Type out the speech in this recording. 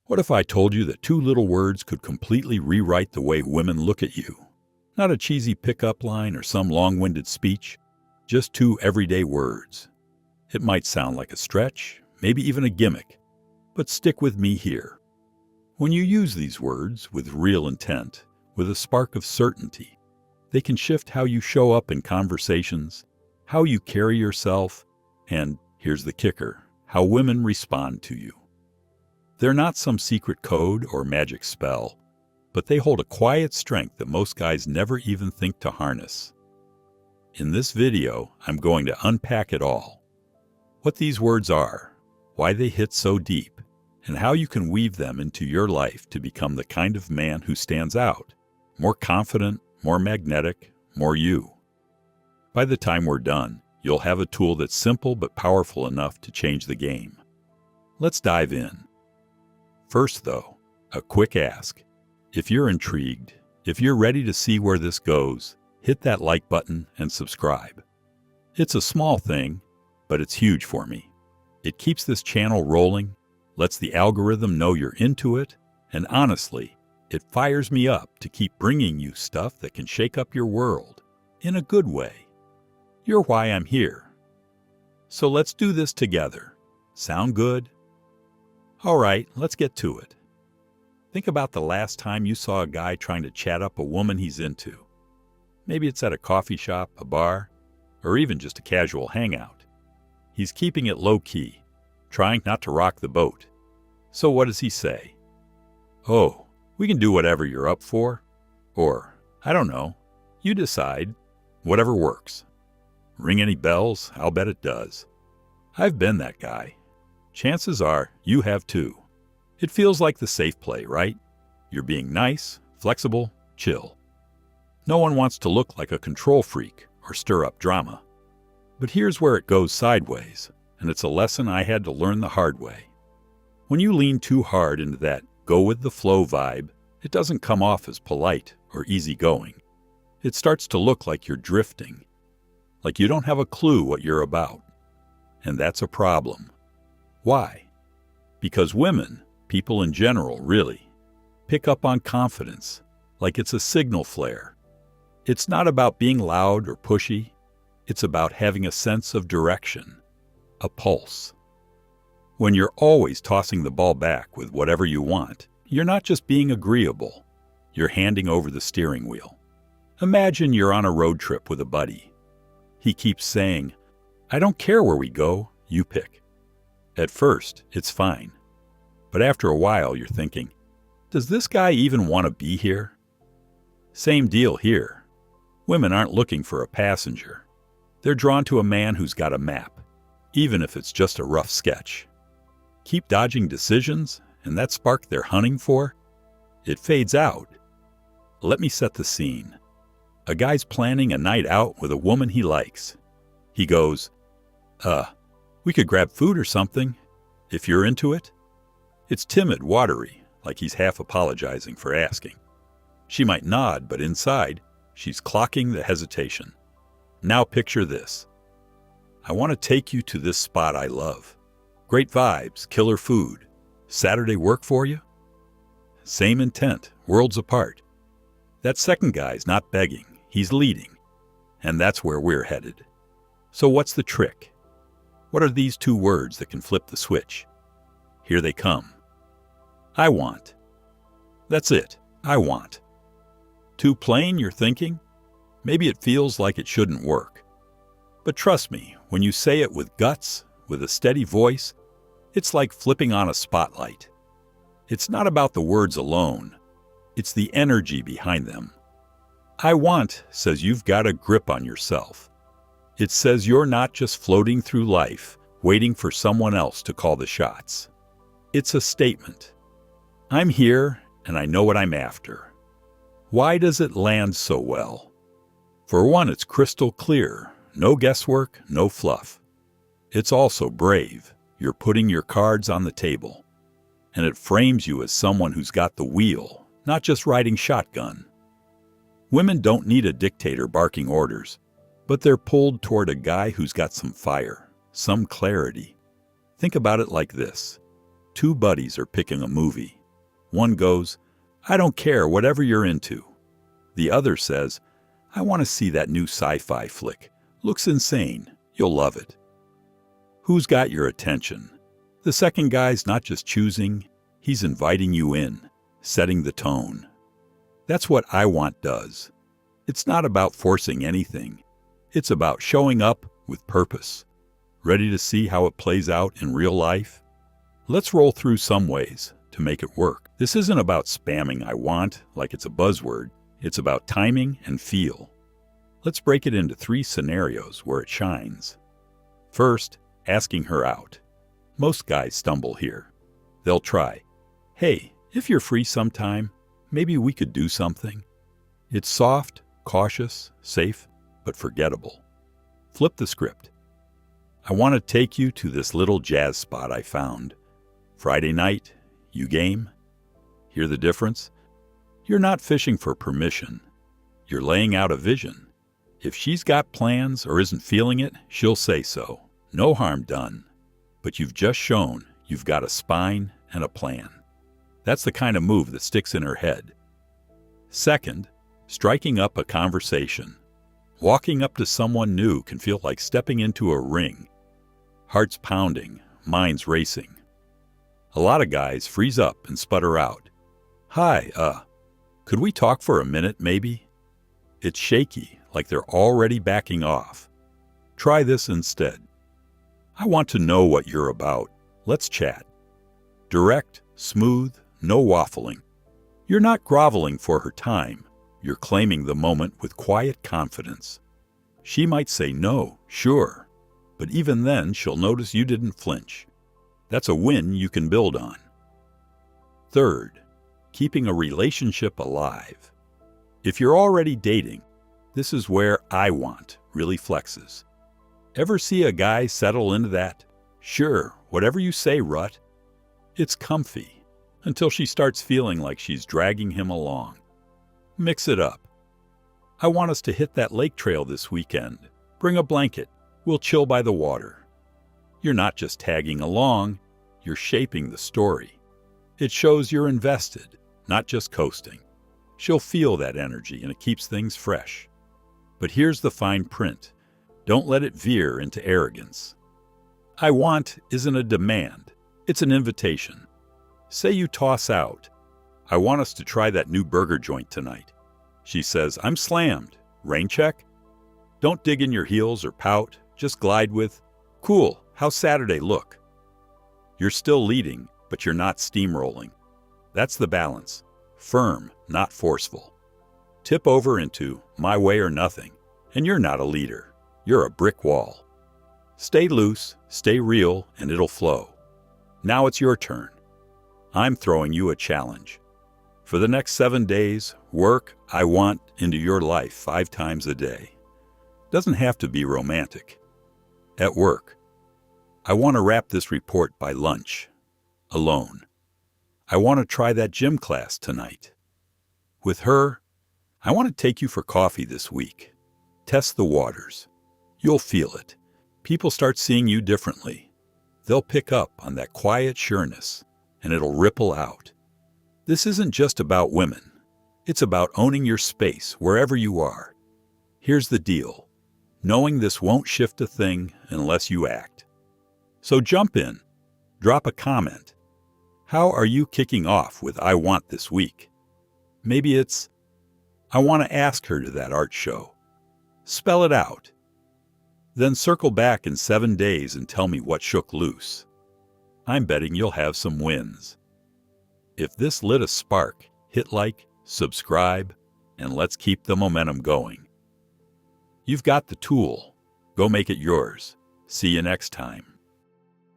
What if I told you that 2 little words could completely rewrite the way women look at you? Not a cheesy pickup line or some long-winded speech, just 2 everyday words. It might sound like a stretch, maybe even a gimmick, but stick with me here. When you use these words with real intent, with a spark of certainty, they can shift how you show up in conversations, how you carry yourself, and, here's the kicker, how women respond to you. They're not some secret code or magic spell, but they hold a quiet strength that most guys never even think to harness. In this video, I'm going to unpack it all. What these words are, why they hit so deep, and how you can weave them into your life to become the kind of man who stands out, more confident, more magnetic, more you. By the time we're done, you'll have a tool that's simple but powerful enough to change the game. Let's dive in. First, though, a quick ask. If you're intrigued, if you're ready to see where this goes, hit that like button and subscribe. It's a small thing, but it's huge for me. It keeps this channel rolling, lets the algorithm know you're into it, and honestly, it fires me up to keep bringing you stuff that can shake up your world, in a good way. You're why I'm here. So let's do this together. Sound good? All right, let's get to it. Think about the last time you saw a guy trying to chat up a woman he's into. Maybe it's at a coffee shop, a bar, or even just a casual hangout. He's keeping it low-key, trying not to rock the boat. So what does he say? Oh, we can do whatever you're up for. Or, I don't know, you decide, whatever works. Ring any bells? I'll bet it does. I've been that guy. Chances are you have too. It feels like the safe play, right? You're being nice, flexible, chill. No one wants to look like a control freak or stir up drama. But here's where it goes sideways, and it's a lesson I had to learn the hard way. When you lean too hard into that go-with-the-flow vibe, it doesn't come off as polite or easygoing. It starts to look like you're drifting, like you don't have a clue what you're about. And that's a problem. Why? Because women, people in general really, pick up on confidence, like it's a signal flare. It's not about being loud or pushy. It's about having a sense of direction, a pulse. When you're always tossing the ball back with whatever you want, you're not just being agreeable. You're handing over the steering wheel. Imagine you're on a road trip with a buddy. He keeps saying, I don't care where we go, you pick. At first, it's fine. But after a while, you're thinking, does this guy even want to be here? Same deal here. Women aren't looking for a passenger. They're drawn to a man who's got a map, even if it's just a rough sketch. Keep dodging decisions, and that spark they're hunting for, it fades out. Let me set the scene. A guy's planning a night out with a woman he likes. He goes, we could grab food or something, if you're into it. It's timid, watery, like he's half apologizing for asking. She might nod, but inside, she's clocking the hesitation. Now picture this. I want to take you to this spot I love. Great vibes, killer food. Saturday work for you? Same intent, worlds apart. That second guy's not begging, he's leading. And that's where we're headed. So what's the trick? What are these 2 words that can flip the switch? Here they come. I want. That's it, I want. Too plain, you're thinking? Maybe it feels like it shouldn't work. But trust me, when you say it with guts, with a steady voice, it's like flipping on a spotlight. It's not about the words alone. It's the energy behind them. I want says you've got a grip on yourself. It says you're not just floating through life, waiting for someone else to call the shots. It's a statement. I'm here, and I know what I'm after. Why does it land so well? For one, it's crystal clear. No guesswork, no fluff. It's also brave. You're putting your cards on the table. And it frames you as someone who's got the wheel, not just riding shotgun. Women don't need a dictator barking orders, but they're pulled toward a guy who's got some fire, some clarity. Think about it like this. Two buddies are picking a movie. One goes, "I don't care, whatever you're into." The other says, "I want to see that new sci-fi flick. Looks insane. You'll love it." Who's got your attention? The second guy's not just choosing, he's inviting you in, setting the tone. That's what I want does. It's not about forcing anything. It's about showing up with purpose. Ready to see how it plays out in real life? Let's roll through some ways to make it work. This isn't about spamming "I want" like it's a buzzword. It's about timing and feel. Let's break it into 3 scenarios where it shines. First, asking her out. Most guys stumble here. They'll try, "Hey, if you're free sometime, maybe we could do something." It's soft, cautious, safe, but forgettable. Flip the script. "I want to take you to this little jazz spot I found. Friday night, you game?" Hear the difference? You're not fishing for permission. You're laying out a vision. If she's got plans or isn't feeling it, she'll say so. No harm done. But you've just shown you've got a spine and a plan. That's the kind of move that sticks in her head. Second, striking up a conversation. Walking up to someone new can feel like stepping into a ring. Hearts pounding, minds racing. A lot of guys freeze up and sputter out. "Hi, could we talk for a minute, maybe?" It's shaky, like they're already backing off. Try this instead. "I want to know what you're about. Let's chat." Direct, smooth, no waffling. You're not groveling for her time. You're claiming the moment with quiet confidence. She might say no, sure, but even then she'll notice you didn't flinch. That's a win you can build on. Third, keeping a relationship alive. If you're already dating, this is where "I want" really flexes. Ever see a guy settle into that "sure, whatever you say" rut? It's comfy, until she starts feeling like she's dragging him along. Mix it up. "I want us to hit that lake trail this weekend. Bring a blanket. We'll chill by the water." You're not just tagging along, you're shaping the story. It shows you're invested, not just coasting. She'll feel that energy and it keeps things fresh. But here's the fine print. Don't let it veer into arrogance. "I want" isn't a demand, it's an invitation. Say you toss out, "I want us to try that new burger joint tonight." She says, "I'm slammed. Rain check?" Don't dig in your heels or pout, just glide with, "Cool, how's Saturday look?" You're still leading, but you're not steamrolling. That's the balance. Firm, not forceful. Tip over into "my way or nothing," and you're not a leader. You're a brick wall. Stay loose, stay real, and it'll flow. Now it's your turn. I'm throwing you a challenge. For the next 7 days, work "I want" into your life 5 times a day. Doesn't have to be romantic. At work, "I want to wrap this report by lunch." Alone. "I want to try that gym class tonight." With her, "I want to take you for coffee this week." Test the waters. You'll feel it. People start seeing you differently. They'll pick up on that quiet sureness, and it'll ripple out. This isn't just about women. It's about owning your space wherever you are. Here's the deal. Knowing this won't shift a thing unless you act. So jump in. Drop a comment. How are you kicking off with "I want" this week? Maybe it's, "I want to ask her to that art show." Spell it out. Then circle back in 7 days and tell me what shook loose. I'm betting you'll have some wins. If this lit a spark, hit like, subscribe, and let's keep the momentum going. You've got the tool. Go make it yours. See you next time.